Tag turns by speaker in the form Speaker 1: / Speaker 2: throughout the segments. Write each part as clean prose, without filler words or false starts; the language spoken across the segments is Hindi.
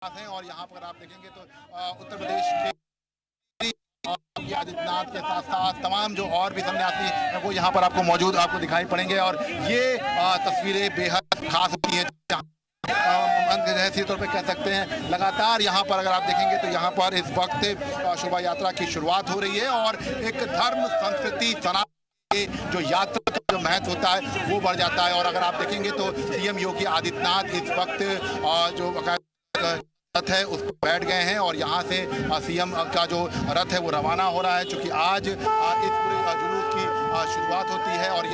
Speaker 1: हैं और यहाँ पर आप देखेंगे तो उत्तर प्रदेश के योगी आदित्यनाथ के साथ साथ तमाम जो और भी सन्यासी हैं वो यहाँ पर आपको मौजूद आपको दिखाई पड़ेंगे और ये तस्वीरें बेहद खास होती हैं। ऐसी तौर पे कह सकते हैं लगातार यहाँ पर अगर आप देखेंगे तो यहाँ पर इस वक्त शोभा यात्रा की शुरुआत हो रही है और एक धर्म संस्कृति सनातन जो यात्रा का जो महत्व होता है वो बढ़ जाता है। और अगर आप देखेंगे तो सीएम योगी आदित्यनाथ इस वक्त जो रथ है उस पर बैठ गए हैं और यहाँ से सीएम का जो रथ है वो रवाना हो रहा है, चूंकि आज इस पूरे जुलूस की शुरुआत होती है। और ये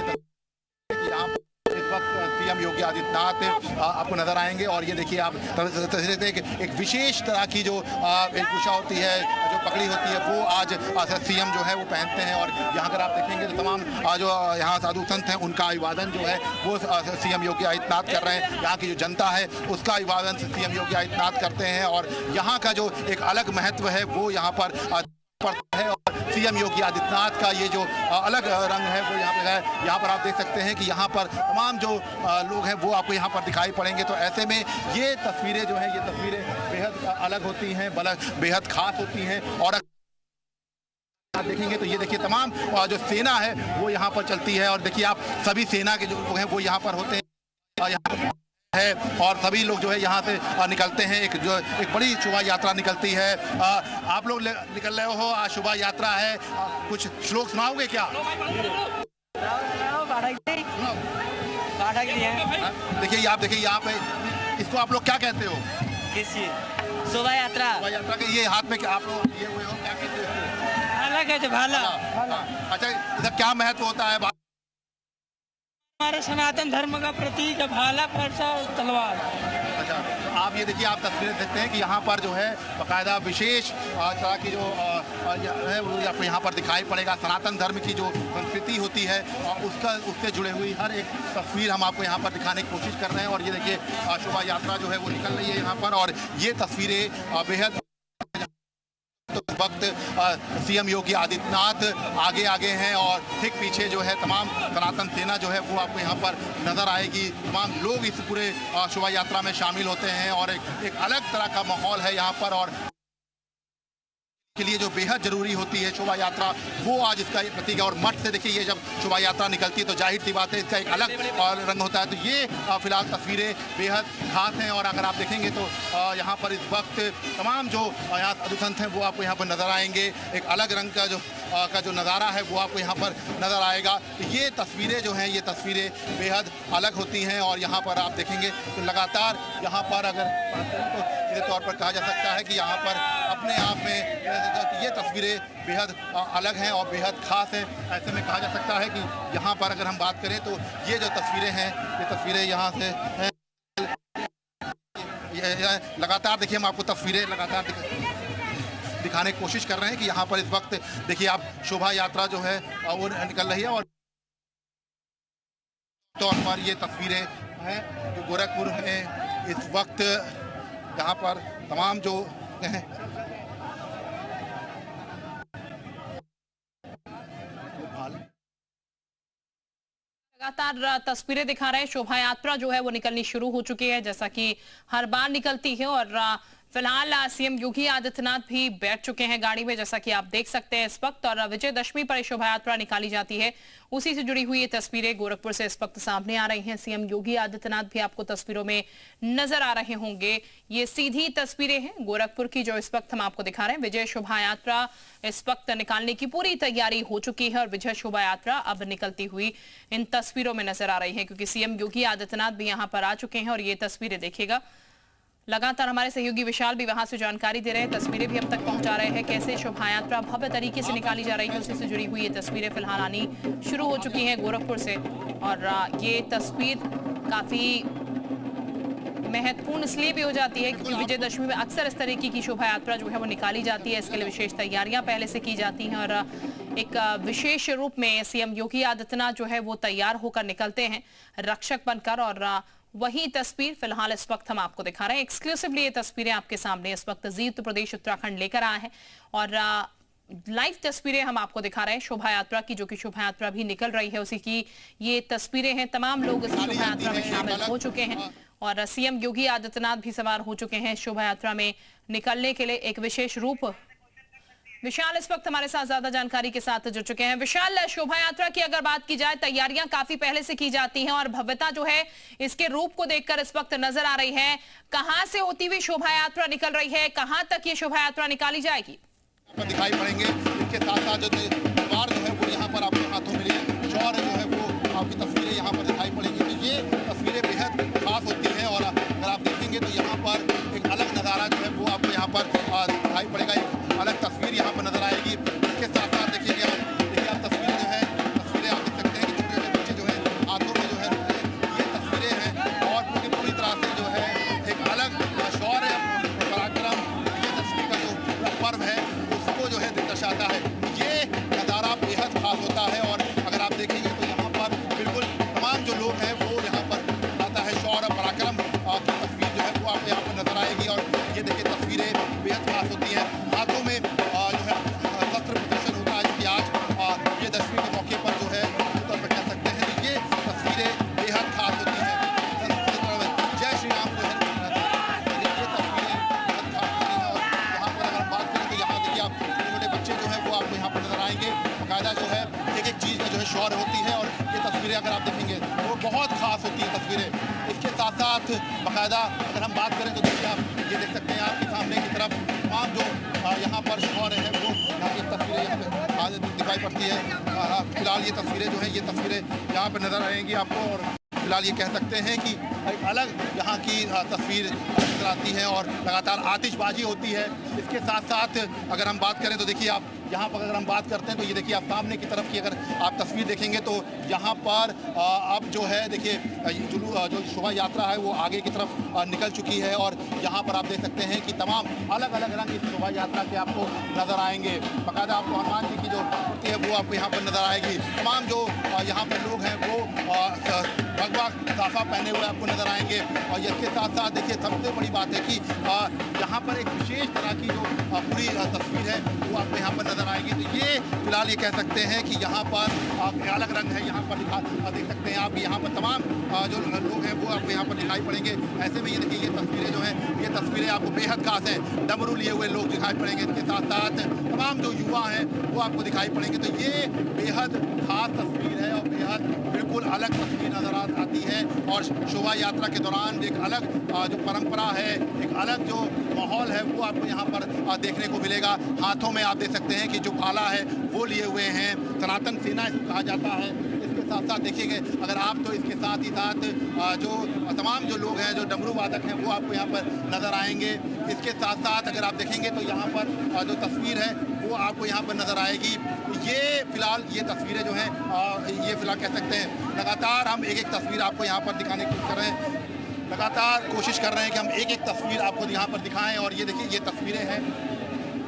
Speaker 1: यहाँ इस वक्त सीएम योगी आदित्यनाथ आपको नजर आएंगे और ये देखिए आप एक विशेष तरह की जो वेशभूषा होती है, जो पगड़ी होती है वो आज सीएम जो है वो पहनते हैं। और यहाँ अगर आप देखेंगे तो तमाम जो यहाँ साधु संत हैं उनका अभिवादन जो है वो सीएम योगी आदित्यनाथ कर रहे हैं। यहाँ की जो जनता है उसका अभिवादन सीएम योगी आदित्यनाथ करते हैं और यहाँ का जो एक अलग महत्व है वो यहाँ पर पड़ता है। और सीएम योगी आदित्यनाथ का ये जो अलग रंग है वो यहाँ पे है। यहाँ पर आप देख सकते हैं कि यहाँ पर तमाम जो लोग हैं वो आपको यहाँ पर दिखाई पड़ेंगे। तो ऐसे में ये तस्वीरें जो हैं ये तस्वीरें बेहद अलग होती हैं, बेहद खास होती हैं। और आप देखेंगे तो ये देखिए तमाम जो सेना है वो यहाँ पर चलती है और देखिए आप सभी सेना के जो लोग हैं वो यहाँ पर होते हैं यहाँ है और सभी लोग जो है यहाँ से निकलते हैं। एक बड़ी शोभा यात्रा निकलती है। आप लोग निकल रहे हो, आज शोभा यात्रा है, कुछ श्लोक सुनाओगे क्या? देखिए आप देखिए यहाँ पे इसको आप लोग क्या कहते हो?
Speaker 2: किस चीज? शोभा यात्रा।
Speaker 1: शोभा यात्रा के ये हाथ में आप लोग ये हुए हो क्या कहते हो?
Speaker 2: भाला कहते, भाला।
Speaker 1: अच्छा, इसका क्या महत्व होता है?
Speaker 2: हमारे सनातन धर्म का प्रतीक है भाला, फरसा और तलवार।
Speaker 1: अच्छा, तो आप ये देखिए आप तस्वीरें देखते हैं कि यहाँ पर जो है बाकायदा विशेष तरह की जो है वो आपको यहाँ पर दिखाई पड़ेगा। सनातन धर्म की जो संस्कृति होती है उससे जुड़े हुई हर एक तस्वीर हम आपको यहाँ पर दिखाने की कोशिश कर रहे हैं। और ये देखिए शोभा यात्रा जो है वो निकल रही है यहाँ पर और ये तस्वीरें बेहद तो इस वक्त सीएम योगी आदित्यनाथ आगे हैं और ठीक पीछे जो है तमाम सनातन सेना जो है वो आपको यहाँ पर नजर आएगी। तमाम लोग इस पूरे शोभा यात्रा में शामिल होते हैं और एक अलग तरह का माहौल है यहाँ पर। और के लिए जो बेहद जरूरी होती है शोभा यात्रा वो आज इसका प्रतीक है। और मठ से देखिए ये जब शोभा यात्रा निकलती है तो जाहिर सी बात है इसका एक अलग रंग होता है। तो ये फिलहाल तस्वीरें बेहद खास हैं। और अगर आप देखेंगे तो यहाँ पर इस वक्त तमाम जो यहाँ साधु संत हैं वो आपको यहाँ पर नजर आएंगे। एक अलग रंग का जो नज़ारा है वो आपको यहाँ पर नजर आएगा। तो ये तस्वीरें जो हैं ये तस्वीरें बेहद अलग होती हैं। और यहाँ पर आप देखेंगे तो लगातार यहाँ पर अगर तो सीधे तौर पर कहा जा सकता है कि यहाँ पर अपने आप में ये तस्वीरें बेहद अलग हैं और बेहद खास हैं। ऐसे में कहा जा सकता है कि यहाँ पर अगर हम बात करें तो ये जो तस्वीरें हैं ये तस्वीरें यहाँ से हैं। लगातार देखिए हम आपको तस्वीरें लगातार दिखाने की कोशिश कर रहे हैं कि यहाँ पर इस वक्त देखिए आप शोभा यात्रा जो है वो निकल रही है। और तौर पर ये तस्वीरें हैं जो गोरखपुर में इस वक्त यहाँ पर तमाम जो हैं
Speaker 3: लगातार तस्वीरें दिखा रहे हैं। शोभा यात्रा जो है वो निकलनी शुरू हो चुकी है जैसा कि हर बार निकलती है। और फिलहाल सीएम योगी आदित्यनाथ भी बैठ चुके हैं गाड़ी में जैसा कि आप देख सकते हैं इस वक्त। और विजयदशमी पर शोभा यात्रा निकाली जाती है, उसी से जुड़ी हुई ये तस्वीरें गोरखपुर से इस वक्त सामने आ रही हैं। सीएम योगी आदित्यनाथ भी आपको तस्वीरों में नजर आ रहे होंगे। ये सीधी तस्वीरें हैं गोरखपुर की जो इस वक्त हम आपको दिखा रहे हैं। विजय शोभा यात्रा इस वक्त निकालने की पूरी तैयारी हो चुकी है और विजय शोभा यात्रा अब निकलती हुई इन तस्वीरों में नजर आ रही है क्योंकि सीएम योगी आदित्यनाथ भी यहाँ पर आ चुके हैं। और ये तस्वीरें देखिएगा, लगातार हमारे सहयोगी विशाल भी वहां से जानकारी दे रहे हैं, तस्वीरें भी अब तक पहुंचा रहे हैं कैसे शोभा यात्रा भव्य तरीके से निकाली जा रही है। उसी से जुड़ी हुई ये तस्वीरें फिलहाल आनी शुरू हो चुकी हैं गोरखपुर से। और ये तस्वीर काफी महत्वपूर्ण इसलिए भी हो जाती है क्योंकि विजयदशमी में अक्सर इस तरीके की शोभा यात्रा जो है वो निकाली जाती है। इसके लिए विशेष तैयारियां पहले से की जाती हैं और एक विशेष रूप में सीएम योगी आदित्यनाथ जो है वो तैयार होकर निकलते हैं रक्षक बनकर। और वही तस्वीर फिलहाल इस वक्त हम आपको दिखा रहे हैं एक्सक्लूसिवली। ये तस्वीरें आपके सामने इस वक्त जी उत्तर प्रदेश उत्तराखंड लेकर आए हैं और लाइव तस्वीरें हम आपको दिखा रहे हैं शोभा यात्रा की, जो कि शोभा यात्रा भी निकल रही है उसी की ये तस्वीरें हैं। तमाम लोग इस शोभा यात्रा में शामिल हो चुके हैं और सीएम योगी आदित्यनाथ भी सवार हो चुके हैं शोभा यात्रा में निकलने के लिए एक विशेष रूप। विशाल इस वक्त हमारे साथ ज्यादा जानकारी के साथ जुड़ चुके हैं। विशाल, शोभा यात्रा की अगर बात की जाए, तैयारियां काफी पहले से की जाती हैं और भव्यता जो है इसके रूप को देखकर इस वक्त नजर आ रही है। कहां से होती हुई शोभा यात्रा निकल रही है, कहां तक ये शोभा यात्रा निकाली जाएगी?
Speaker 1: दिखाई पड़ेंगे इसके साथ साथ जो तलवार जो है वो यहाँ पर आपके हाथों में लिए शौर्य जो है वो आपकी तस्वीरें यहाँ पर दिखाई पड़ेंगी। तो ये तस्वीरें बेहद खास होती हैं और अगर आप देखेंगे तो यहाँ पर एक अलग नज़ारा जो है वो आपको यहाँ पर दिखाई पड़ेगा, एक अलग तस्वीर यहाँ पर नजर आएगी। इसके साथ साथ देखिए आप तस्वीर जो है तस्वीरें आप देख सकते हैं कि छोटे छोटे बच्चे जो है हाथों में जो है ये तस्वीरें हैं और पूरी तरह से जो है एक अलग शौर्य पराक्रम ये दशमी का जो पूरा पर्व है उसको जो है दर्शाता है। ये नज़ारा बेहद खास होता है और अगर आप देखेंगे तो यहाँ पर बिल्कुल तमाम जो लोग हैं वो यहाँ पर आता है शौर्य पराक्रम की तस्वीर जो है वो आपको यहाँ पर नजर आएगी। और ये देखिए तस्वीरें बेहद खास होती हैं, हाथों में जो है शस्त्र प्रदर्शन होता है कि आज ये दशमी के मौके पर जो है उत्तर पर कह सकते हैं ये तस्वीरें बेहद खास होती हैं। जय श्री राम जो है ये तस्वीरें बेहद खास होती हैं और यहाँ पर अगर हम बात करें तो यहाँ देखिए आप छोटे छोटे बच्चे जो है वो आपको यहाँ पर नजर आएंगे। बाकायदा जो है एक एक चीज़ में जो है शौर्य होती है और ये तस्वीरें अगर आप देखेंगे वो बहुत खास होती हैं तस्वीरें। इसके साथ साथ बाकायदा अगर हम बात करें तो देखिए आप ये देख सकते हैं आपके सामने की तरफ तमाम जो यहाँ पर शौर्य है वो यहाँ की तस्वीरें यहाँ पे दिखाई पड़ती है। फिलहाल ये तस्वीरें जो है ये तस्वीरें यहाँ पर नजर आएंगी आपको और फिलहाल ये कह सकते हैं कि एक अलग यहाँ की तस्वीर नजर आती है और लगातार आतिशबाजी होती है। इसके साथ साथ अगर हम बात करें तो देखिए आप यहाँ पर अगर हम बात करते हैं तो ये देखिए आप सामने की तरफ की अगर आप तस्वीर देखेंगे तो यहाँ पर अब जो है देखिए जो शोभा यात्रा है वो आगे की तरफ निकल चुकी है और यहाँ पर आप देख सकते हैं कि तमाम अलग अलग रंग इस शोभा यात्रा के आपको नजर आएंगे। बाकायदा आपको हनुमान जी की जो मूर्ति है वो आपको यहाँ पर नजर आएगी। तमाम जो यहाँ पर लोग हैं वो भगवा साफा पहने हुए आपको नजर आएंगे। और इसके साथ साथ देखिए सबसे बड़ी बात है कि यहाँ पर एक विशेष तरह की जो पूरी तस्वीर है वो आपको यहाँ पर नजर आएगी। तो ये फिलहाल ये कह सकते हैं कि यहाँ पर अलग रंग है, यहाँ पर देख सकते हैं आप यहाँ पर तमाम जो लोग हैं वो आपको यहाँ पर दिखाई पड़ेंगे। ऐसे में ये देखिए ये तस्वीरें जो हैं ये तस्वीरें आपको बेहद खास हैं, डमरू लिए हुए लोग दिखाई पड़ेंगे। इसके साथ साथ तमाम जो युवा हैं वो आपको दिखाई पड़ेंगे। तो ये बेहद खास तस्वीर है और बेहद बिल्कुल अलग तस्वीर नजर आती है और शोभा यात्रा के दौरान एक अलग जो परंपरा है, एक अलग जो माहौल है वो आपको यहाँ पर देखने को मिलेगा। हाथों में आप देख सकते हैं कि जो भाला है वो लिए हुए हैं, सनातन सेना इसको कहा जाता है। इसके साथ साथ देखिएगा अगर आप तो इसके साथ ही साथ जो तमाम जो लोग हैं जो डमरू वादक हैं वो आपको यहाँ पर नज़र आएंगे। इसके साथ साथ अगर आप देखेंगे तो यहाँ पर जो तस्वीर है वो आपको यहाँ पर नज़र आएगी। ये फिलहाल ये तस्वीरें जो हैं ये फिलहाल कह सकते हैं लगातार हम एक एक तस्वीर आपको यहाँ पर दिखाने की कोशिश कर रहे हैं, लगातार कोशिश कर रहे हैं कि हम एक एक तस्वीर आपको यहाँ पर दिखाएं। और ये देखिए ये तस्वीरें हैं,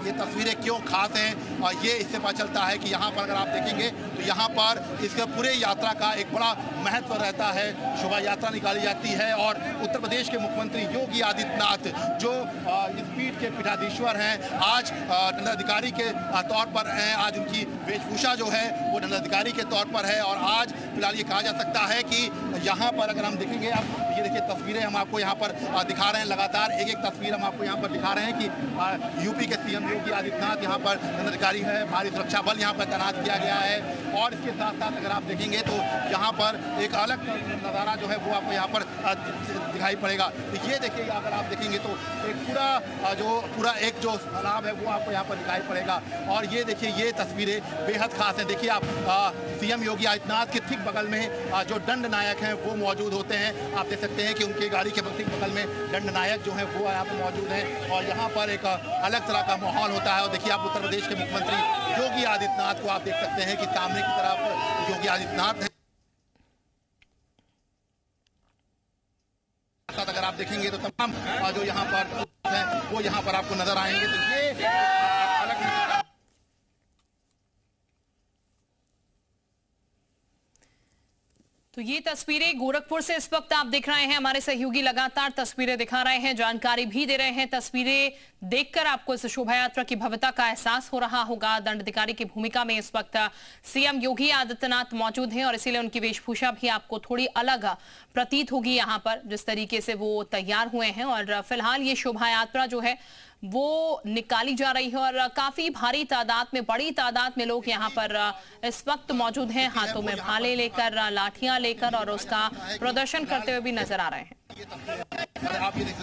Speaker 1: ये तस्वीरें क्यों खास हैं और ये इससे पता चलता है कि यहाँ पर अगर आप देखेंगे तो यहाँ पर इसके पूरे यात्रा का एक बड़ा महत्व रहता है। शोभा यात्रा निकाली जाती है और उत्तर प्रदेश के मुख्यमंत्री योगी आदित्यनाथ जो इस पीठ के पीठाधीश्वर हैं आज दंडाधिकारी के तौर पर हैं। आज उनकी वेशभूषा जो है वो दंडाधिकारी के तौर पर है और आज फिलहाल ये कहा जा सकता है कि यहाँ पर अगर हम देखेंगे आप ये देखिए तस्वीरें हम आपको यहाँ पर दिखा रहे हैं, लगातार एक एक तस्वीर हम आपको यहाँ पर दिखा रहे हैं कि यूपी के सीएम योगी आदित्यनाथ यहाँ पर दंडाधिकारी है, भारी सुरक्षा बल यहाँ पर तैनात किया गया है। और इसके साथ साथ अगर आप देखेंगे तो यहाँ पर एक अलग नज़ारा जो है वो आपको यहाँ पर दिखाई पड़ेगा। तो ये देखिए अगर आप देखेंगे तो एक पूरा एक जो तालाब है वो आपको यहाँ पर दिखाई पड़ेगा। और ये देखिए ये तस्वीरें बेहद खास हैं। देखिए आप सीएम योगी आदित्यनाथ के ठीक बगल में जो दंड नायक हैं वो मौजूद होते हैं। आप देख सकते हैं कि उनकी गाड़ी के ठीक बगल में दंड नायक जो है वो यहाँ पर मौजूद हैं और यहाँ पर एक अलग तरह का माहौल होता है। और देखिए आप उत्तर प्रदेश के मुख्यमंत्री योगी आदित्यनाथ को आप देख सकते हैं कि सामने की तरफ योगी आदित्यनाथ है। अगर आप देखेंगे तो तमाम जो यहाँ पर हैं वो यहाँ पर आपको नजर आएंगे। तो ये अलग
Speaker 3: तो ये तस्वीरें गोरखपुर से इस वक्त आप दिख रहे हैं। हमारे सहयोगी लगातार तस्वीरें दिखा रहे हैं, जानकारी भी दे रहे हैं। तस्वीरें देखकर आपको इस शोभा यात्रा की भव्यता का एहसास हो रहा होगा। दंडाधिकारी की भूमिका में इस वक्त सीएम योगी आदित्यनाथ मौजूद हैं और इसीलिए उनकी वेशभूषा भी आपको थोड़ी अलग प्रतीत होगी यहाँ पर, जिस तरीके से वो तैयार हुए हैं। और फिलहाल ये शोभा यात्रा जो है वो निकाली जा रही है और काफी भारी तादाद में, बड़ी तादाद में लोग यहाँ पर इस वक्त मौजूद हैं, हाथों में भाले लेकर, लाठियां लेकर, और उसका प्रदर्शन करते हुए भी नजर आ रहे हैं।
Speaker 1: आप ये देख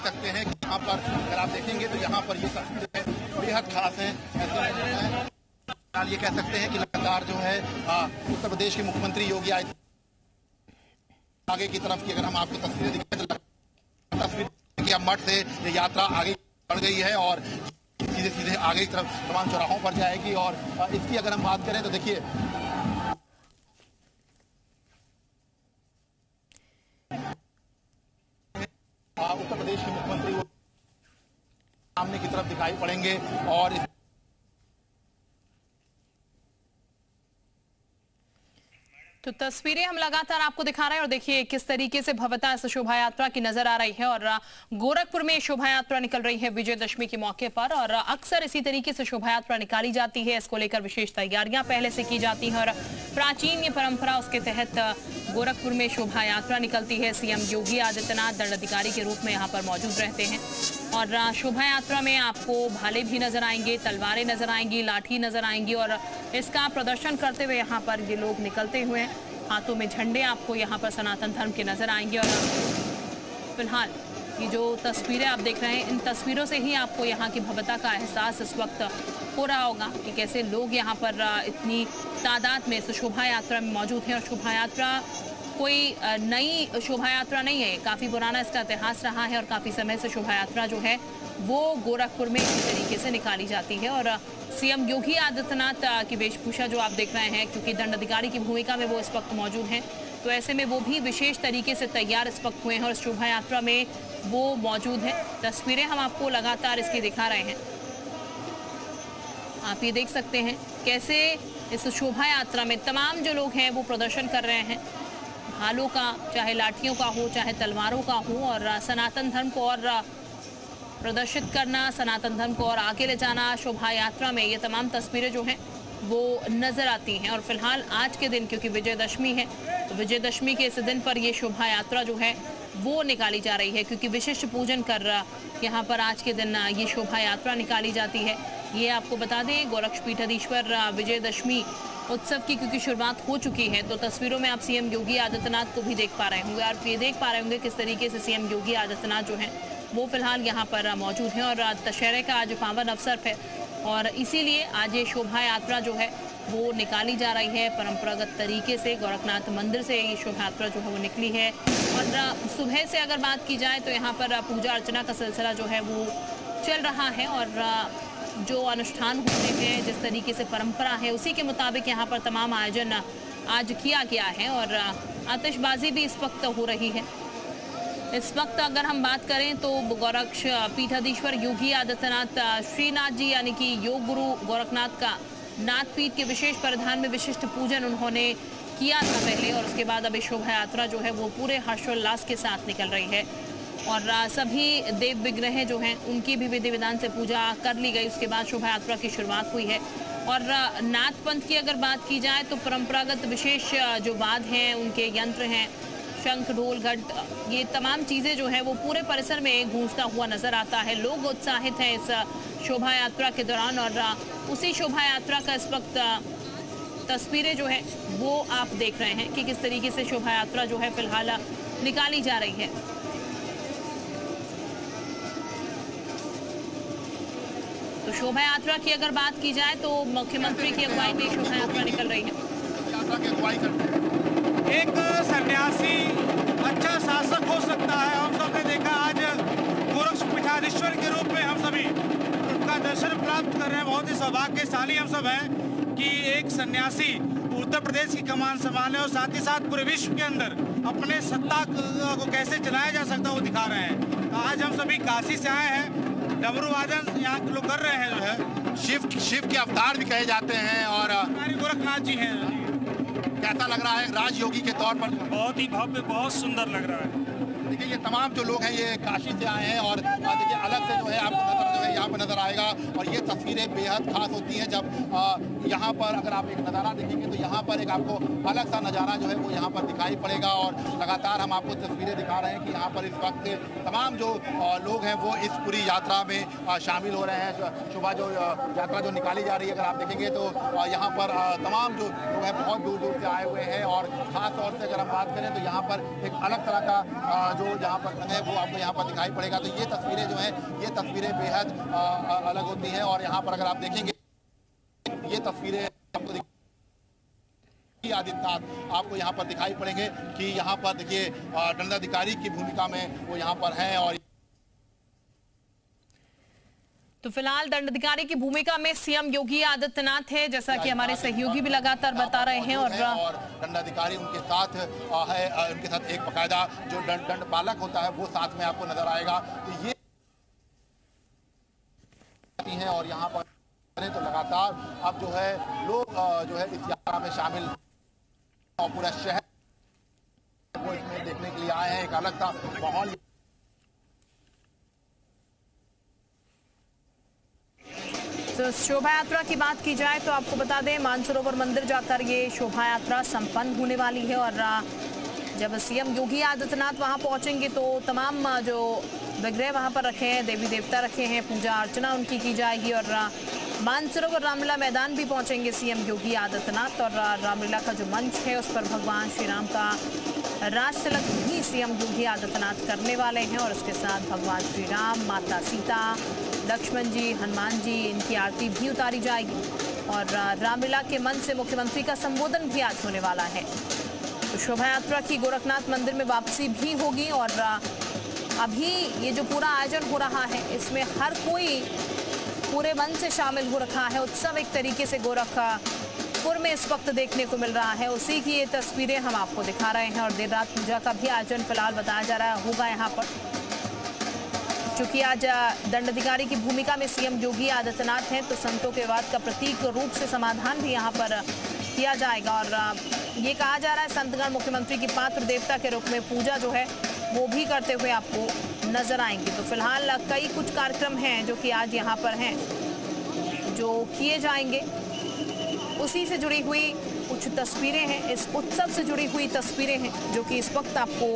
Speaker 1: सकते हैं कि यहाँ पर अगर आप देखेंगे तो यहाँ पर ये तस्वीरें बेहद खास है। ये कह सकते हैं कि लगातार जो है उत्तर प्रदेश के मुख्यमंत्री योगी आदित्यनाथ आगे की तरफ की अगर हम आपको तस्वीरें दिखाएं तो तस्वीर मठ से ये यात्रा आगे बढ़ गई है और सीधे सीधे आगे की तरफ तमाम चौराहों पर जाएगी। और इसकी अगर हम बात करें तो देखिए उत्तर प्रदेश के मुख्यमंत्री सामने की तरफ दिखाई पड़ेंगे और
Speaker 3: तो तस्वीरें हम लगातार आपको दिखा रहे हैं और देखिए किस तरीके से भव्यता इस शोभा यात्रा की नजर आ रही है। और गोरखपुर में शोभा यात्रा निकल रही है विजयदशमी के मौके पर और अक्सर इसी तरीके से शोभा यात्रा निकाली जाती है। इसको लेकर विशेष तैयारियां पहले से की जाती हैं और प्राचीन ये परंपरा, उसके तहत गोरखपुर में शोभा यात्रा निकलती है। सीएम योगी आदित्यनाथ दंडाधिकारी के रूप में यहाँ पर मौजूद रहते हैं और शोभा यात्रा में आपको भाले भी नजर आएंगे, तलवारें नजर आएंगी, लाठी नजर आएंगी और इसका प्रदर्शन करते हुए यहाँ पर ये लोग निकलते हुए हाथों में झंडे आपको यहाँ पर सनातन धर्म के नजर आएंगे। और फिलहाल ये जो तस्वीरें आप देख रहे हैं, इन तस्वीरों से ही आपको यहाँ की भव्यता का एहसास इस वक्त हो रहा होगा कि कैसे लोग यहाँ पर इतनी तादाद में इस शोभा यात्रा में मौजूद हैं। और शोभा यात्रा कोई नई शोभा यात्रा नहीं है, काफ़ी पुराना इसका इतिहास रहा है और काफ़ी समय से शोभा यात्रा जो है वो गोरखपुर में इसी तरीके से निकाली जाती है। और सीएम योगी आदित्यनाथ की वेशभूषा जो आप देख रहे हैं, क्योंकि दंडाधिकारी की भूमिका में वो इस वक्त मौजूद हैं, तो ऐसे में वो भी विशेष तरीके से तैयार इस वक्त हुए हैं और शोभा यात्रा में वो मौजूद है। तस्वीरें हम आपको लगातार इसकी दिखा रहे हैं, आप ये देख सकते हैं कैसे इस शोभा यात्रा में तमाम जो लोग हैं वो प्रदर्शन कर रहे हैं, भालों का, चाहे लाठियों का हो, चाहे तलवारों का हो, और सनातन धर्म को और प्रदर्शित करना, सनातन धर्म को और आगे ले जाना शोभा यात्रा में, ये तमाम तस्वीरें जो हैं वो नजर आती हैं। और फिलहाल आज के दिन क्योंकि विजयदशमी है, तो विजयदशमी के इस दिन पर ये शोभा यात्रा जो है वो निकाली जा रही है, क्योंकि विशिष्ट पूजन कर यहाँ पर आज के दिन ये शोभा यात्रा निकाली जाती है। ये आपको बता दें, गोरक्षपीठाधीश्वर विजयदशमी उत्सव की क्योंकि शुरुआत हो चुकी है, तो तस्वीरों में आप सीएम योगी आदित्यनाथ को भी देख पा रहे होंगे। आप ये देख पा रहे होंगे किस तरीके से सीएम योगी आदित्यनाथ जो हैं वो फिलहाल यहाँ पर मौजूद हैं और दशहरे का आज पावन अवसर है और इसीलिए आज ये शोभा यात्रा जो है वो निकाली जा रही है परंपरागत तरीके से। गोरखनाथ मंदिर से ये शोभा यात्रा जो है वो निकली है और सुबह से अगर बात की जाए तो यहाँ पर पूजा अर्चना का सिलसिला जो है वो चल रहा है और जो अनुष्ठान होते हैं, जिस तरीके से परंपरा है, उसी के मुताबिक यहाँ पर तमाम आयोजन आज किया गया है और आतिशबाजी भी इस वक्त हो रही है। इस वक्त अगर हम बात करें तो गोरक्ष पीठाधीश्वर योगी आदित्यनाथ श्रीनाथ जी यानी कि योग गुरु गोरखनाथ का नाथ पीठ के विशेष परिधान में विशिष्ट पूजन उन्होंने किया था पहले, और उसके बाद अभी शोभा यात्रा जो है वो पूरे हर्षोल्लास के साथ निकल रही है और सभी देव विग्रह जो हैं उनकी भी विधि विधान से पूजा कर ली गई। उसके बाद शोभा यात्रा की शुरुआत हुई है और नाथ पंथ की अगर बात की जाए तो परंपरागत विशेष जो वाद्य हैं, उनके यंत्र हैं, शंख, ढोल, घंट, ये तमाम चीज़ें जो हैं वो पूरे परिसर में गूंजता हुआ नजर आता है। लोग उत्साहित हैं इस शोभा यात्रा के दौरान और उसी शोभा यात्रा का इस वक्त तस्वीरें जो है वो आप देख रहे हैं कि किस तरीके से शोभा यात्रा जो है फिलहाल निकाली जा रही है। तो शोभा यात्रा की अगर बात की जाए तो मुख्यमंत्री की अगुवाई में शोभा यात्रा निकल रही है।
Speaker 1: यात्रा की अगुवाई करते हैं
Speaker 4: एक सन्यासी अच्छा शासक हो सकता है। हम सब ने देखा आज गोरक्षपीठाधीश्वर के रूप में हम सभी उनका दर्शन प्राप्त कर रहे हैं। बहुत ही सौभाग्यशाली हम सब हैं कि एक सन्यासी उत्तर प्रदेश की कमान संभाले और साथ ही साथ पूरे विश्व के अंदर अपने सत्ता को कैसे चलाया जा सकता है वो दिखा रहे हैं। आज हम सभी काशी से आए हैं, डमरू वादन यहाँ के लोग कर रहे हैं, जो है
Speaker 1: शिव के अवतार भी कहे जाते हैं और
Speaker 4: गोरखनाथ जी हैं।
Speaker 1: कैसा लग रहा है राजयोगी के तौर पर?
Speaker 4: बहुत ही भव्य, बहुत सुंदर लग रहा है।
Speaker 1: देखिए ये तमाम जो लोग हैं ये काशी से आए हैं और देखिए अलग से जो है आपको नजर जो है यहाँ पर नजर आएगा और ये तस्वीरें बेहद खास होती हैं जब यहाँ पर अगर आप एक नज़ारा देखेंगे तो यहाँ पर एक आपको अलग सा नज़ारा जो है वो यहाँ पर दिखाई पड़ेगा और लगातार हम आपको तस्वीरें दिखा रहे हैं कि यहाँ पर इस वक्त तमाम जो लोग हैं वो इस पूरी यात्रा में शामिल हो रहे हैं। सुबह जो यात्रा जो निकाली जा रही है अगर आप देखेंगे तो यहाँ पर तमाम जो लोग हैं बहुत दूर दूर से आए हुए हैं और ख़ास तौर से अगर हम बात करें तो यहाँ पर एक अलग तरह का जो यहाँ पर है वो आपको यहाँ पर दिखाई पड़ेगा। तो ये तस्वीरें जो हैं ये तस्वीरें बेहद अलग होती हैं और यहाँ पर अगर आप देखेंगे ये तस्वीरें आपको आदित्यनाथ आपको यहाँ पर दिखाई पड़ेंगे कि यहाँ पर देखिए दंडाधिकारी की भूमिका में वो यहाँ पर हैं और
Speaker 3: तो फिलहाल दंडाधिकारी की भूमिका में सीएम योगी आदित्यनाथ है, जैसा कि हमारे सहयोगी भी लगातार बता रहे हैं। और
Speaker 1: दंडाधिकारी उनके साथ है, उनके साथ एक बकायदा जो दंड पालक होता है वो साथ में आपको नजर आएगा। तो ये हैं और यहाँ पर तो लगातार अब जो है लोग जो है इस यात्रा में शामिल और पूरा शहर वो इसमें देखने के लिए आए हैं। एक अलग सा माहौल।
Speaker 3: तो शोभा यात्रा की बात की जाए तो आपको बता दें मानसरोवर मंदिर जाकर ये शोभा यात्रा संपन्न होने वाली है और जब सीएम योगी आदित्यनाथ वहां पहुंचेंगे तो तमाम जो विग्रह वहां पर रखे हैं, देवी देवता रखे हैं, पूजा अर्चना उनकी की जाएगी और मानसरोवर रामलीला मैदान भी पहुंचेंगे सीएम योगी आदित्यनाथ और रामलीला का जो मंच है उस पर भगवान श्री राम का राज तिलक भी सीएम योगी आदित्यनाथ करने वाले हैं और उसके साथ भगवान श्री राम, माता सीता, लक्ष्मण जी, हनुमान जी, इनकी आरती भी उतारी जाएगी और रामलीला के मंच से मुख्यमंत्री का संबोधन भी आज होने वाला है। तो शोभा यात्रा की गोरखनाथ मंदिर में वापसी भी होगी और अभी ये जो पूरा आयोजन हो रहा है इसमें हर कोई पूरे मन से शामिल हो रखा है। उत्सव एक तरीके से गोरखपुर में इस वक्त देखने को मिल रहा है, उसी की ये तस्वीरें हम आपको दिखा रहे हैं और देर रात पूजा का भी आयोजन फिलहाल बताया जा रहा होगा यहाँ पर, क्योंकि आज दंडाधिकारी की भूमिका में सीएम योगी आदित्यनाथ हैं तो संतों के वाद का प्रतीक रूप से समाधान भी यहाँ पर किया जाएगा और ये कहा जा रहा है संतगण मुख्यमंत्री की पात्र देवता के रूप में पूजा जो है वो भी करते हुए आपको नजर आएंगे। तो फिलहाल कई कुछ कार्यक्रम हैं जो कि आज यहाँ पर हैं जो किए जाएंगे, उसी से जुड़ी हुई कुछ तस्वीरें हैं, इस उत्सव से जुड़ी हुई तस्वीरें हैं जो कि इस वक्त आपको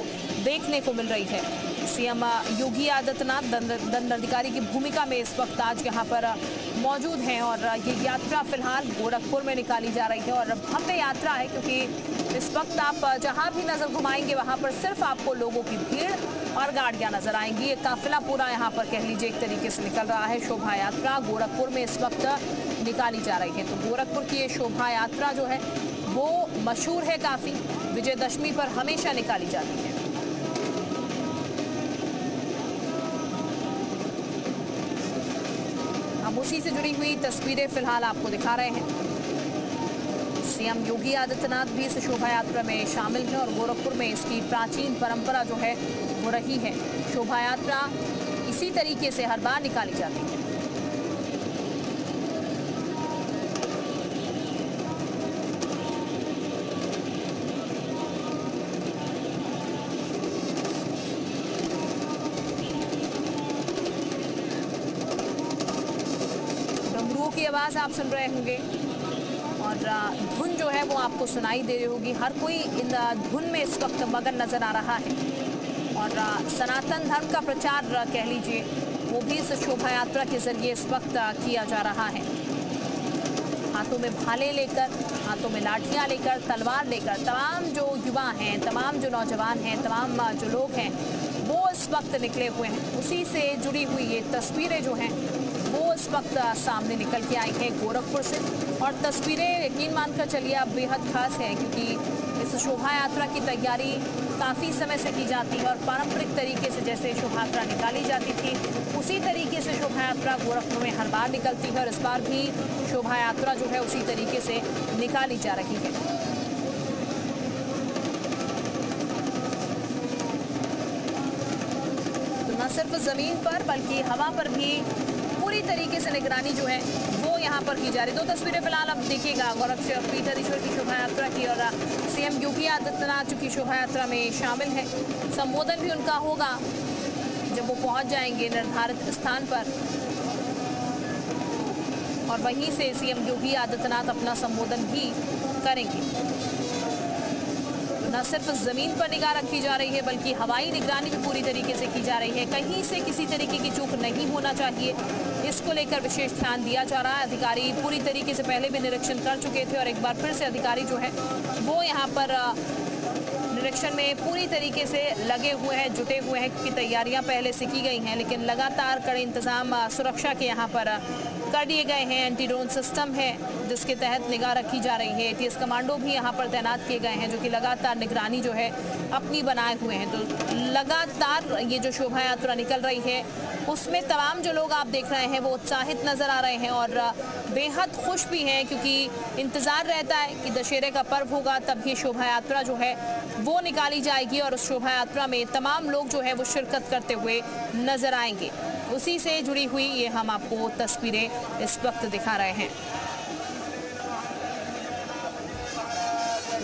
Speaker 3: देखने को मिल रही है। सीएम योगी आदित्यनाथ दंडाधिकारी की भूमिका में इस वक्त आज यहाँ पर मौजूद हैं और ये यात्रा फिलहाल गोरखपुर में निकाली जा रही है और भव्य यात्रा है क्योंकि इस वक्त आप जहाँ भी नजर घुमाएंगे वहाँ पर सिर्फ आपको लोगों की भीड़ और गाड़ियाँ नजर आएंगी। ये काफिला पूरा यहाँ पर कह लीजिए एक तरीके से निकल रहा है। शोभा यात्रा गोरखपुर में इस वक्त निकाली जा रही है। तो गोरखपुर की ये शोभा यात्रा जो है वो मशहूर है काफी, विजयदशमी पर हमेशा निकाली जाती है। हम उसी से जुड़ी हुई तस्वीरें फिलहाल आपको दिखा रहे हैं। सीएम योगी आदित्यनाथ भी इस शोभा यात्रा में शामिल हैं और गोरखपुर में इसकी प्राचीन परंपरा जो है वो रही है। शोभा यात्रा इसी तरीके से हर बार निकाली जाती है। डमरुओं की आवाज आप सुन रहे होंगे और धुन जो है वो आपको सुनाई दे रही होगी। हर कोई इन धुन में इस वक्त मगन नजर आ रहा है और सनातन धर्म का प्रचार कह लीजिए वो भी इस शोभा यात्रा के जरिए इस वक्त किया जा रहा है। हाथों में भाले लेकर, हाथों में लाठियां लेकर, तलवार लेकर तमाम जो युवा हैं, तमाम जो नौजवान हैं, तमाम जो लोग हैं वो इस वक्त निकले हुए हैं। उसी से जुड़ी हुई ये तस्वीरें जो हैं वो इस वक्त सामने निकल के आई हैं गोरखपुर से और तस्वीरें यकीन मानकर चलिए अब बेहद खास है क्योंकि इस शोभा यात्रा की तैयारी काफ़ी समय से की जाती है और पारंपरिक तरीके से जैसे शोभा यात्रा निकाली जाती थी उसी तरीके से शोभा यात्रा गोरखपुर में हर बार निकलती है और इस बार भी शोभा यात्रा जो है उसी तरीके से निकाली जा रही है। तो न सिर्फ ज़मीन पर बल्कि हवा पर भी पूरी तरीके से निगरानी जो है वो यहाँ पर की जा रही है। 2 तस्वीरें फिलहाल अब देखिएगा गोरक्षपीठाधीश्वर की शोभा यात्रा की और सीएम योगी आदित्यनाथ की शोभा यात्रा में शामिल है। संबोधन भी उनका होगा जब वो पहुंच जाएंगे निर्धारित स्थान पर, और वहीं से सीएम योगी आदित्यनाथ अपना संबोधन भी करेंगे। न सिर्फ जमीन पर निगाह रखी जा रही है बल्कि हवाई निगरानी भी पूरी तरीके से की जा रही है। कहीं से किसी तरीके की चूक नहीं होना चाहिए, इसको लेकर विशेष ध्यान दिया जा रहा है। अधिकारी पूरी तरीके से पहले भी निरीक्षण कर चुके थे और एक बार फिर से अधिकारी जो है वो यहाँ पर निरीक्षण में पूरी तरीके से लगे हुए हैं, जुटे हुए हैं, क्योंकि तैयारियां पहले से की गई हैं। लेकिन लगातार कड़े इंतजाम सुरक्षा के यहाँ पर कर दिए गए हैं। एंटी ड्रोन सिस्टम है जिसके तहत निगाह रखी जा रही है। एटीएस कमांडो भी यहाँ पर तैनात किए गए हैं जो कि लगातार निगरानी जो है अपनी बनाए हुए हैं। तो लगातार ये जो शोभा यात्रा निकल रही है उसमें तमाम जो लोग आप देख रहे हैं वो उत्साहित नजर आ रहे हैं और बेहद खुश भी हैं, क्योंकि इंतजार रहता है कि दशहरे का पर्व होगा तब ये शोभा यात्रा जो है वो निकाली जाएगी और उस शोभा यात्रा में तमाम लोग जो है वो शिरकत करते हुए नजर आएंगे। उसी से जुड़ी हुई ये हम आपको तस्वीरें इस वक्त दिखा रहे हैं।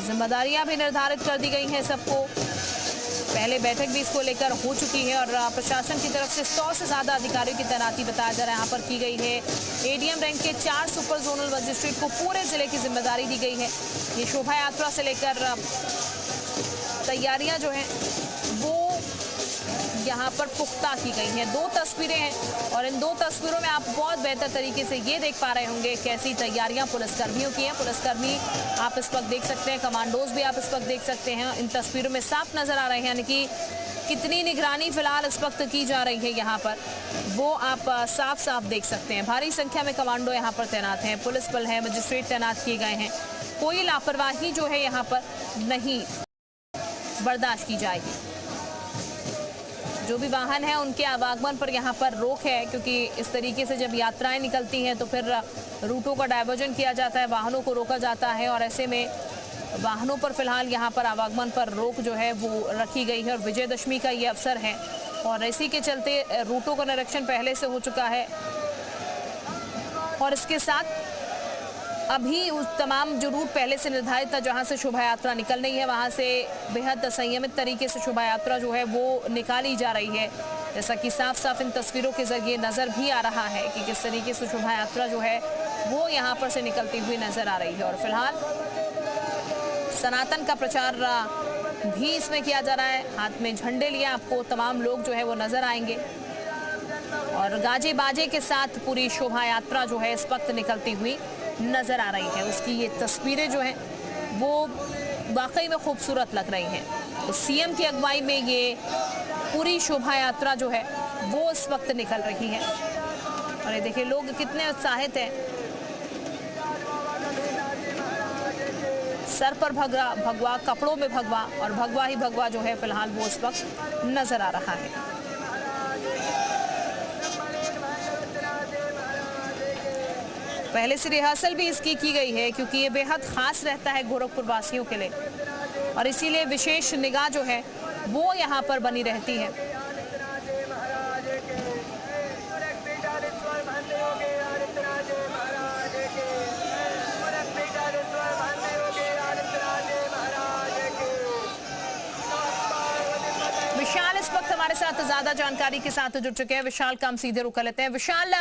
Speaker 3: जिम्मेदारियां भी निर्धारित कर दी गई हैं सबको। पहले बैठक भी इसको लेकर हो चुकी है और प्रशासन की तरफ से 100 से ज्यादा अधिकारियों की तैनाती बताया जा रहा है यहाँ पर की गई है। एडीएम रैंक के 4 सुपर जोनल मजिस्ट्रेट को पूरे जिले की जिम्मेदारी दी गई है। ये शोभा यात्रा से लेकर तैयारियां जो हैं वो यहाँ पर पुख्ता की गई हैं। 2 तस्वीरें हैं और इन 2 तस्वीरों में आप बहुत बेहतर तरीके से ये देख पा रहे होंगे कैसी तैयारियां पुलिसकर्मियों की हैं। पुलिसकर्मी आप इस वक्त देख सकते हैं, कमांडोज भी आप इस वक्त देख सकते हैं। इन तस्वीरों में साफ नजर आ रहे हैं, यानी कि कितनी निगरानी फिलहाल इस वक्त की जा रही है यहाँ पर वो आप साफ साफ देख सकते हैं। भारी संख्या में कमांडो यहाँ पर तैनात हैं, पुलिस बल है, मजिस्ट्रेट तैनात किए गए हैं। कोई लापरवाही जो है यहाँ पर नहीं बर्दाश्त की जाएगी। जो भी वाहन है उनके आवागमन पर यहाँ पर रोक है, क्योंकि इस तरीके से जब यात्राएं निकलती हैं तो फिर रूटों का डायवर्जन किया जाता है, वाहनों को रोका जाता है और ऐसे में वाहनों पर फिलहाल यहाँ पर आवागमन पर रोक जो है वो रखी गई है। और विजयदशमी का ये अवसर है और इसी के चलते रूटों का निरीक्षण पहले से हो चुका है और इसके साथ अभी उस तमाम जो रूट पहले से निर्धारित था जहां से शोभा यात्रा निकलनी है वहां से बेहद संयमित तरीके से शोभा यात्रा जो है वो निकाली जा रही है। जैसा कि साफ साफ इन तस्वीरों के जरिए नजर भी आ रहा है कि किस तरीके से शोभा यात्रा जो है वो यहाँ पर से निकलती हुई नजर आ रही है। और फिलहाल सनातन का प्रचार भी इसमें किया जा रहा है। हाथ में झंडे लिए आपको तमाम लोग जो है वो नजर आएंगे और गाजे बाजे के साथ पूरी शोभा यात्रा जो है इस वक्त निकलती हुई नजर आ रही है। उसकी ये तस्वीरें जो हैं वो वाकई में खूबसूरत लग रही हैं। तो सीएम की अगुवाई में ये पूरी शोभा यात्रा जो है वो इस वक्त निकल रही है और ये देखिए लोग कितने उत्साहित हैं। सर पर भगवा, कपड़ों में भगवा और भगवा ही भगवा जो है फिलहाल वो इस वक्त नजर आ रहा है। पहले से रिहर्सल भी इसकी की गई है क्योंकि ये बेहद खास रहता है गोरखपुर वासियों के लिए और इसीलिए विशेष निगाह जो है वो यहाँ पर बनी रहती है। विशाल इस वक्त हमारे साथ ज्यादा जानकारी के साथ जुड़ चुके हैं। विशाल का हम सीधे रुक लेते हैं। विशाल,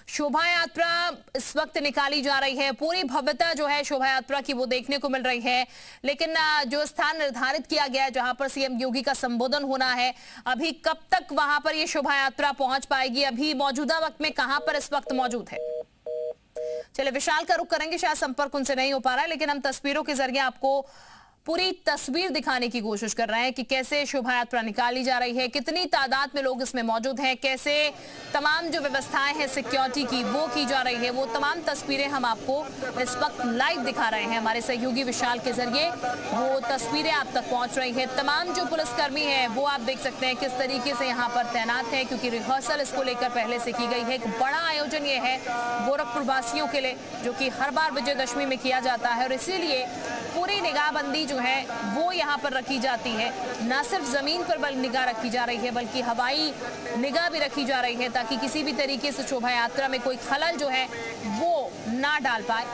Speaker 3: शोभा यात्रा इस वक्त निकाली जा रही है, पूरी भव्यता जो है शोभा यात्रा की वो देखने को मिल रही है, लेकिन जो स्थान निर्धारित किया गया है जहां पर सीएम योगी का संबोधन होना है, अभी कब तक वहां पर ये शोभा यात्रा पहुंच पाएगी? अभी मौजूदा वक्त में कहां पर इस वक्त मौजूद है? चलिए विशाल का रुख करेंगे, शायद संपर्क उनसे नहीं हो पा रहा है, लेकिन हम तस्वीरों के जरिए आपको पूरी तस्वीर दिखाने की कोशिश कर रहे हैं कि कैसे शोभा यात्रा निकाली जा रही है, कितनी तादाद में लोग इसमें मौजूद हैं, कैसे तमाम जो व्यवस्थाएं हैं सिक्योरिटी की वो की जा रही है। वो तमाम तस्वीरें हम आपको इस वक्त लाइव दिखा रहे हैं हमारे सहयोगी विशाल के जरिए। वो तस्वीरें आप तक पहुंच रही है। तमाम जो पुलिसकर्मी है वो आप देख सकते हैं किस तरीके से यहाँ पर तैनात है, क्योंकि रिहर्सल इसको लेकर पहले से की गई है। एक बड़ा आयोजन ये है गोरखपुर वासियों के लिए जो कि हर बार विजयदशमी में किया जाता है और इसीलिए पूरी निगाहबंदी जो है वो यहाँ पर रखी जाती है। न सिर्फ जमीन पर निगाह रखी जा रही है बल्कि हवाई निगाह भी रखी जा रही है ताकि किसी भी तरीके से शोभा यात्रा में कोई खलल जो है वो ना डाल पाए।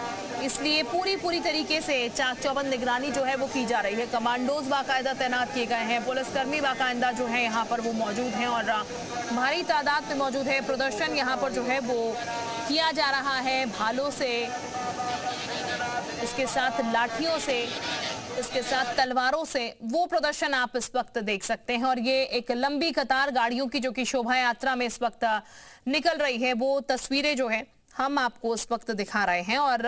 Speaker 3: इसलिए पूरी तरीके से चाक चौबंद निगरानी जो है वो की जा रही है। कमांडोज बाकायदा तैनात किए गए हैं, पुलिसकर्मी बाकायदा जो है यहाँ पर वो मौजूद हैं और भारी तादाद में मौजूद है। प्रदर्शन यहाँ पर जो है वो किया जा रहा है भालों से, इसके साथ लाठियों से, इसके साथ तलवारों से। वो प्रदर्शन आप इस वक्त देख सकते हैं और ये एक लंबी कतार गाड़ियों की जो कि शोभा यात्रा में इस वक्त निकल रही है, वो तस्वीरें जो है हम आपको इस वक्त दिखा रहे हैं। और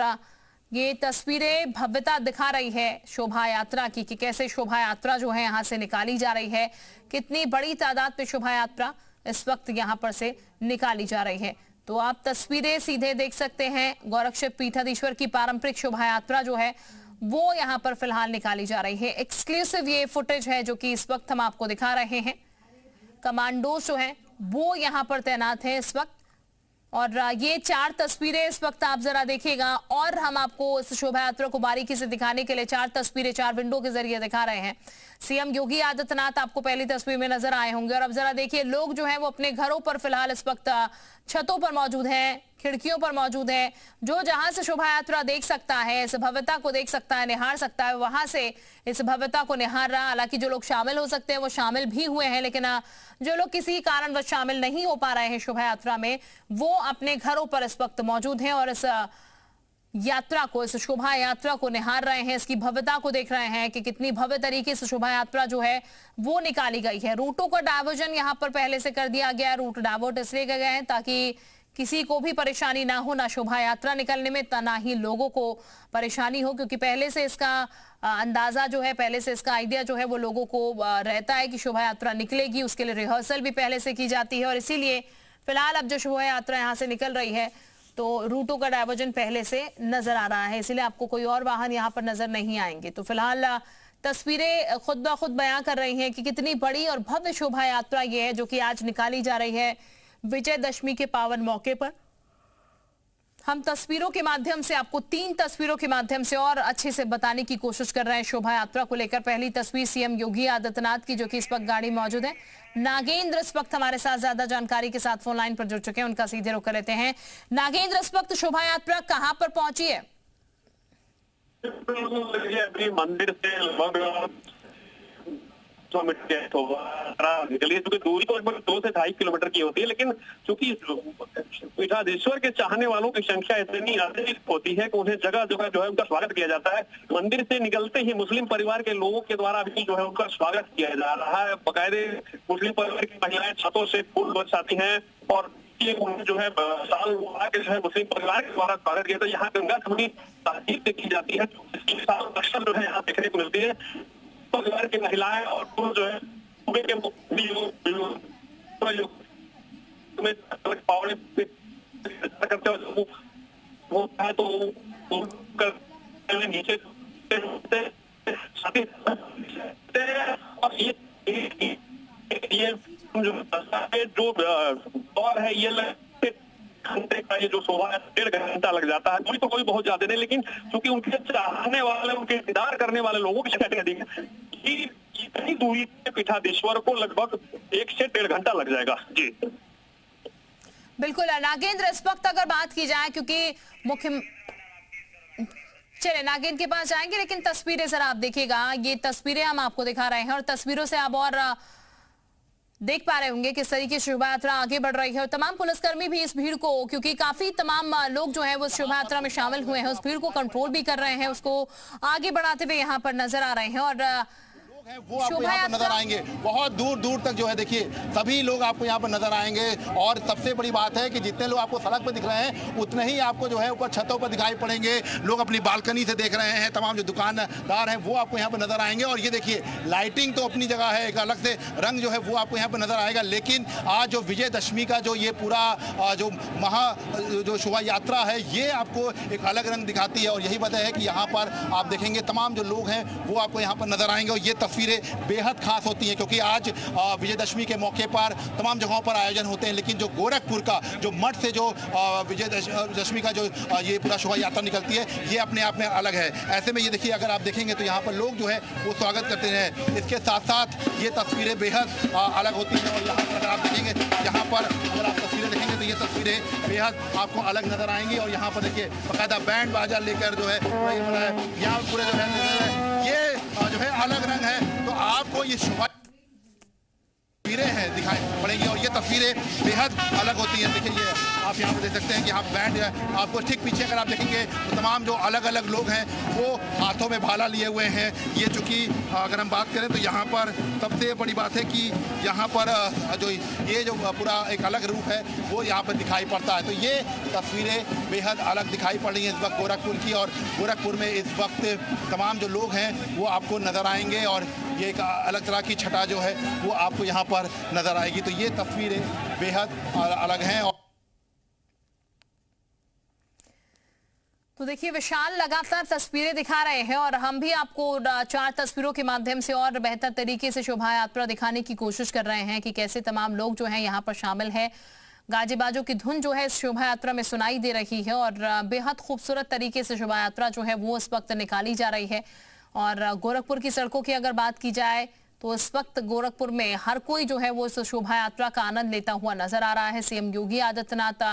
Speaker 3: ये तस्वीरें भव्यता दिखा रही है शोभा यात्रा की कि कैसे शोभा यात्रा जो है यहाँ से निकाली जा रही है, कितनी बड़ी तादाद में शोभा यात्रा इस वक्त यहाँ पर से निकाली जा रही है। तो आप तस्वीरें सीधे देख सकते हैं। गोरक्षित पीठाधीश्वर की पारंपरिक शोभा यात्रा जो है वो यहाँ पर फिलहाल निकाली जा रही है। एक्सक्लूसिव ये फुटेज है जो कि इस वक्त हम आपको दिखा रहे हैं। कमांडोज जो है वो यहाँ पर तैनात है इस वक्त और ये 4 तस्वीरें इस वक्त आप जरा देखिएगा और हम आपको इस शोभा यात्रा को बारीकी से दिखाने के लिए 4 तस्वीरें 4 विंडो के जरिए दिखा रहे हैं। सीएम योगी आदित्यनाथ आपको पहली तस्वीर में नजर आए होंगे और अब जरा देखिए लोग जो हैं वो अपने घरों पर फिलहाल इस वक्त छतों पर मौजूद हैं, खिड़कियों पर मौजूद है। जो जहां से शोभा यात्रा देख सकता है, इस भव्यता को देख सकता है, निहार सकता है, वहां से इस भव्यता को निहार रहा। हालांकि जो लोग शामिल हो सकते हैं वो शामिल भी हुए हैं, लेकिन जो लोग किसी कारणवश शामिल नहीं हो पा रहे हैं शोभा यात्रा में, वो अपने घरों पर इस वक्त मौजूद हैं और इस यात्रा को, इस शोभा यात्रा को निहार रहे हैं, इसकी भव्यता को देख रहे हैं कि कितनी भव्य तरीके से शोभा यात्रा जो है वो निकाली गई है। रूटों का डायवर्जन यहाँ पर पहले से कर दिया गया है। रूट डाइवर्ट इसलिए गए हैं ताकि किसी को भी परेशानी ना हो, ना शोभा यात्रा निकलने में, ना ही लोगों को परेशानी हो, क्योंकि पहले से इसका अंदाजा जो है, पहले से इसका आइडिया जो है वो लोगों को रहता है कि शोभा यात्रा निकलेगी। उसके लिए रिहर्सल भी पहले से की जाती है और इसीलिए फिलहाल अब जो शोभा यात्रा यहाँ से निकल रही है तो रूटों का डायवर्जन पहले से नजर आ रहा है, इसीलिए आपको कोई और वाहन यहाँ पर नजर नहीं आएंगे। तो फिलहाल तस्वीरें खुद ब खुद बयां कर रही हैं कि कितनी बड़ी और भव्य शोभा यात्रा ये है जो कि आज निकाली जा रही है विजयदशमी के पावन मौके पर। हम तस्वीरों के माध्यम से आपको 3 तस्वीरों के माध्यम से और अच्छे से बताने की कोशिश कर रहे हैं शोभा यात्रा को लेकर। पहली तस्वीर सीएम योगी आदित्यनाथ की जो कि इस वक्त गाड़ी मौजूद है। नागेंद्र इस वक्त हमारे साथ ज्यादा जानकारी के साथ फोन लाइन पर जुड़ चुके हैं, उनका सीधे रुख कर लेते हैं। नागेंद्र, इस वक्त शोभा यात्रा कहां पर पहुंची है?
Speaker 5: मंदिर से लगभग निकली, क्योंकि दूरी तो लगभग 2 से 2.5 किलोमीटर की होती है, लेकिन चूंकि पीठाधीश्वर के चाहने वालों की संख्या इतनी अधिक होती है कि उन्हें जगह जगह जो है उनका स्वागत किया जाता है। मंदिर से निकलते ही मुस्लिम परिवार के लोगों के द्वारा भी जो है उनका स्वागत किया जा रहा है। बाकायदे मुस्लिम परिवार की महिलाएं छतों से फूल बरसाती हैं और जो है साल के जो है मुस्लिम परिवार के द्वारा स्वागत किया। तो यहाँ गंगा थोड़ी ताकीद देखी जाती है, इसकी साल अक्सर जो है यहाँ देखने को मिलती है। परिवार की महिलाएं और पुरुष जो है सुबह के पावड़े करते है तो नीचे और ये जो दौर है ये घंटे का, ये जो शोभा 1.5 घंटा लग जाता है। कोई तो कोई बहुत ज्यादा नहीं, लेकिन क्योंकि उनके चाहने वाले, उनके इंतजार करने वाले लोगों की संख्या अधिक है, इतनी दूरी पे पीठाधीश्वर को लगभग 1 से 1.5 घंटा लग जाएगा। जी
Speaker 3: बिल्कुल नागेंद्र, इस वक्त अगर बात की जाए, क्योंकि मुख्य चले नागेंद्र के पास जाएंगे, लेकिन तस्वीरें जरा आप देखिएगा। ये तस्वीरें हम आपको दिखा रहे हैं और तस्वीरों से आप और देख पा रहे होंगे किस तरीके से शोभा यात्रा आगे बढ़ रही है और तमाम पुलिसकर्मी भी इस भीड़ को, क्योंकि काफी तमाम लोग जो है वो शोभा यात्रा में शामिल हुए हैं, उस भीड़ को कंट्रोल भी कर रहे हैं, उसको आगे बढ़ाते हुए यहाँ पर नजर आ रहे हैं और
Speaker 1: वो आपको यहाँ पर नजर आएंगे। बहुत दूर दूर तक जो है देखिए सभी लोग आपको यहाँ पर नजर आएंगे और सबसे बड़ी बात है कि जितने लोग आपको सड़क पर दिख रहे हैं उतने ही आपको जो है ऊपर छतों पर दिखाई पड़ेंगे। लोग अपनी बालकनी से देख रहे हैं, तमाम जो दुकानदार हैं वो आपको यहाँ पर नजर आएंगे। और ये देखिए लाइटिंग तो अपनी जगह है, एक अलग से रंग जो है वो आपको यहाँ पर नजर आएगा। लेकिन आज जो विजयदशमी का जो ये पूरा जो जो शोभा यात्रा है ये आपको एक अलग रंग दिखाती है और यही वजह है कि यहाँ पर आप देखेंगे तमाम जो लोग हैं वो आपको यहाँ पर नजर आएंगे। और ये तस्वीरें बेहद खास होती हैं, क्योंकि आज विजयदशमी के मौके पर तमाम जगहों पर आयोजन होते हैं, लेकिन जो गोरखपुर का जो मठ से जो विजयदशमी का जो ये पूरा शोभा यात्रा निकलती है, ये अपने आप में अलग है। ऐसे में ये देखिए, अगर आप देखेंगे तो यहाँ पर लोग जो है वो स्वागत करते हैं। इसके साथ साथ ये तस्वीरें बेहद अलग होती हैं, और यहाँ पर अगर आप देखेंगे, यहाँ पर अगर आप तस्वीरें देखेंगे तो ये तस्वीरें बेहद आपको अलग नजर आएंगी। और यहाँ पर देखिए बाकायदा बैंड बाजा लेकर जो है यहाँ पूरे जो है ये जो है अलग रंग है, तो आपको ये शोभा तस्वीरें हैं दिखाई पड़ेंगी, और ये तस्वीरें बेहद अलग होती हैं। देखिए ये आप यहाँ पर देख सकते हैं कि यहाँ बैंड है, आपको ठीक पीछे अगर आप देखेंगे तो तमाम जो अलग अलग लोग हैं वो हाथों में भाला लिए हुए हैं। ये चूँकि अगर हम बात करें तो यहाँ पर सबसे बड़ी बात है कि यहाँ पर जो ये जो पूरा एक अलग रूप है वो यहाँ पर दिखाई पड़ता है। तो ये तस्वीरें बेहद अलग दिखाई पड़ रही हैं इस वक्त गोरखपुर की, और गोरखपुर में इस वक्त तमाम जो लोग हैं वो आपको नज़र आएंगे, और ये एक अलग तरह की छटा जो है वो आपको यहाँ पर नज़र आएगी। तो ये तस्वीरें बेहद अलग हैं।
Speaker 3: तो देखिए, विशाल लगातार तस्वीरें दिखा रहे हैं, और हम भी आपको 4 तस्वीरों के माध्यम से और बेहतर तरीके से शोभा यात्रा दिखाने की कोशिश कर रहे हैं कि कैसे तमाम लोग जो हैं यहाँ पर शामिल हैं। गाजे बाजों की धुन जो है इस शोभा यात्रा में सुनाई दे रही है, और बेहद खूबसूरत तरीके से शोभा यात्रा जो है वो इस वक्त निकाली जा रही है। और गोरखपुर की सड़कों की अगर बात की जाए तो इस वक्त गोरखपुर में हर कोई जो है वो इस शोभा यात्रा का आनंद लेता हुआ नजर आ रहा है। सीएम योगी आदित्यनाथ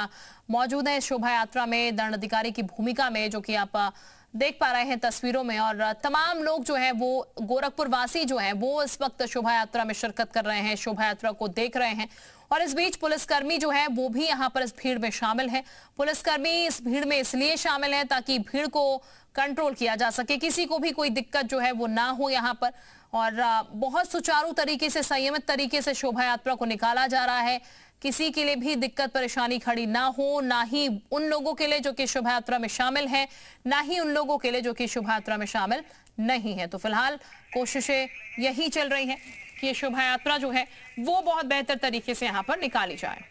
Speaker 3: मौजूद है इस शोभा यात्रा में दंडाधिकारी की भूमिका में, जो कि आप देख पा रहे हैं तस्वीरों में। और तमाम लोग जो है वो गोरखपुर वासी जो है वो इस वक्त शोभा यात्रा में शिरकत कर रहे हैं, शोभा यात्रा को देख रहे हैं। और इस बीच पुलिसकर्मी जो है वो भी यहाँ पर इस भीड़ में शामिल है। पुलिसकर्मी इस भीड़ में इसलिए शामिल है ताकि भीड़ को कंट्रोल किया जा सके, किसी को भी कोई दिक्कत जो है वो ना हो यहाँ पर। और बहुत सुचारू तरीके से, संयमित तरीके से शोभा यात्रा को निकाला जा रहा है। किसी के लिए भी दिक्कत परेशानी खड़ी ना हो, ना ही उन लोगों के लिए जो कि शोभा यात्रा में शामिल हैं, ना ही उन लोगों के लिए जो कि शोभा यात्रा में शामिल नहीं है। तो फिलहाल कोशिशें यही चल रही हैं कि ये शोभा यात्रा जो है वो बहुत बेहतर तरीके से यहाँ पर निकाली जाए।